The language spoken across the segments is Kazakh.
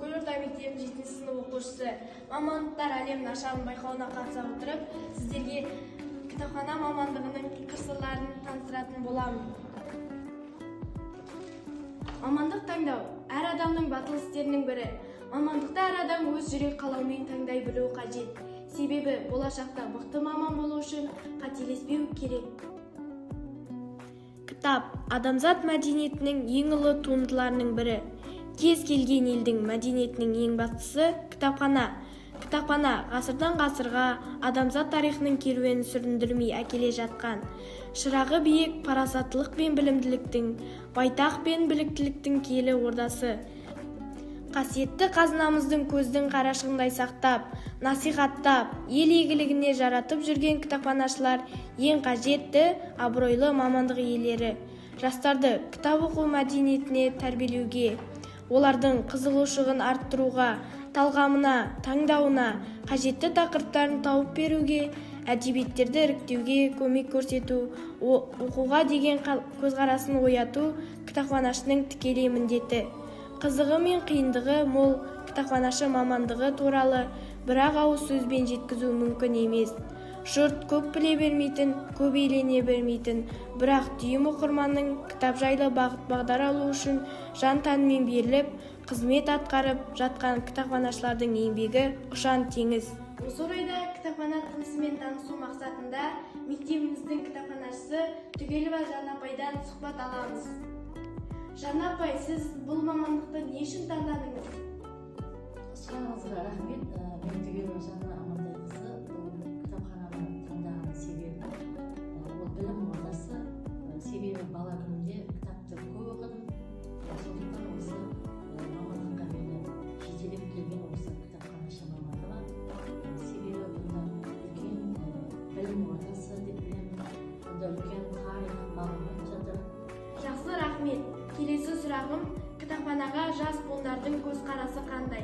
Төрткүл орта мектебінің 7 сынып оқушысы. Мамандықтар әлемін ашамын байқауына қатыса отырып, сіздерге кітапхана мамандығының қыр-сырларын таныстыратын боламын. Мамандық таңдау әр адамның батыл істерінің бірі. Мамандықты әр адам өз жүрек қалауымен таңдай білуі қажет. Себебі болашақта мықты маман болу үшін қателеспеу керек. Кітап адамзат мәдениетінің ең ұлы туындыларының бірі. Кез келген елдің мәдениетінің ең бастысы кітапхана. Кітапхана ғасырдан ғасырға адамзат тарихының керуенін сүріндірмей әкеле жатқан. Шырағы биік парасаттылық пен білімділіктің, байтақ пен біліктіліктің киелі ордасы. Қасиетті қазынамыздың көздің қарашығындай сақтап, насихаттап, ел игілігіне жаратып жүрген кітапханашылар ең қажетті, абыройлы мамандық иелері. Жастарды кітап оқу мәдениетіне тәрбиелеуге, олардың қызығушылығын арттыруға, талғамына, таңдауына, қажетті тақырыптарын тауып беруге, әдебиеттерді іріктеуге көмек көрсету, оқуға деген көзқарасын ояту кітапханашының тікелей міндеті. Қызығы мен қиындығы мол кітапханашы мамандығы туралы бірақ ауыз сөзбен жеткізу мүмкін емес. Жұрт көп біле бермейтін, көп елене бермейтін, бірақ түйім оқырманның кітап жайлы бағыт-бағдар алу үшін жан-тәнімен беріліп, қызмет атқарып жатқан кітапханашылардың еңбегі ұшан теңіз. Осы орайда кітапхана тынысымен танысу мақсатында мектебіміздің кітапханашысы Түгелова Жанна апайдан сұхбат аламыз. Жанна апай, сіз бұл мамандықты не үшін таңдадыңыз? Сұрағыңызға рахмет. Мен Түгелова Жанна Амантайқызы. Бұл кітапхананы таңдаған себебі ол білім ордасы. Себебі бала күнімде кітапты көп оқыдым. Сондықтан осы мамандыққа мені жетелеп келген осы кітапханашы мамандығы. Себебі бұнда үлкен білім ордасы деп білемін. Бұнда үлкен тарих бағынып жатыр. Жақсы, рахмет. Келесі сұрағым, кітапханаға жас буындардың көзқарасы қандай?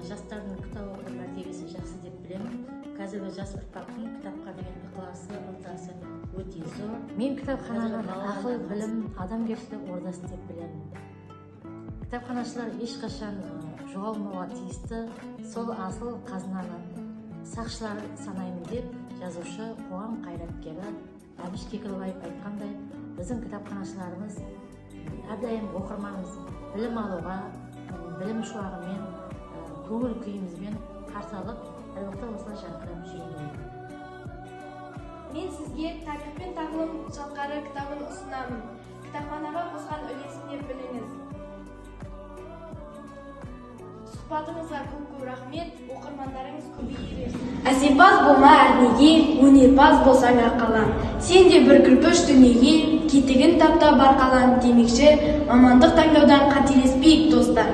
Жастардың кітап оқу мәртебесі жақсы деп білемін. Қазіргі жас ұрпақтың кітапқа деген ықыласы, ынтасы өте зор. Мен кітапхананы ақыл, білім, адамгершілік ордасы деп білемін. Кітапханашылар ешқашан жоғалмауға тиісті, сол асыл қазынаны сақшылар санаймын деп жазушы, қоғам қайраткері Әбіш Кекілбаев айтқандай, біздің кітапханашыларымыз әрдайым оқырманымыз білім алуға, білім шуағымен, көңіл күйімізбен қарсы алып, әлбетте осылай жарқырап жүреді. Мен сізге тарих пен тағылым шалқары кітабын ұсынамын. Кітапханаға қосқан үлесін деп біліңіз. Сұхбатыңызға көп рахмет, оқырмандарыңыз көбейе. Әсепаз болма әрнеге, өнерпаз болсаң арқалан. Сен де бір кірпіш дүниеге, кетігін тапта бар қалан демекші, мамандық таңдаудан қателеспейік достар.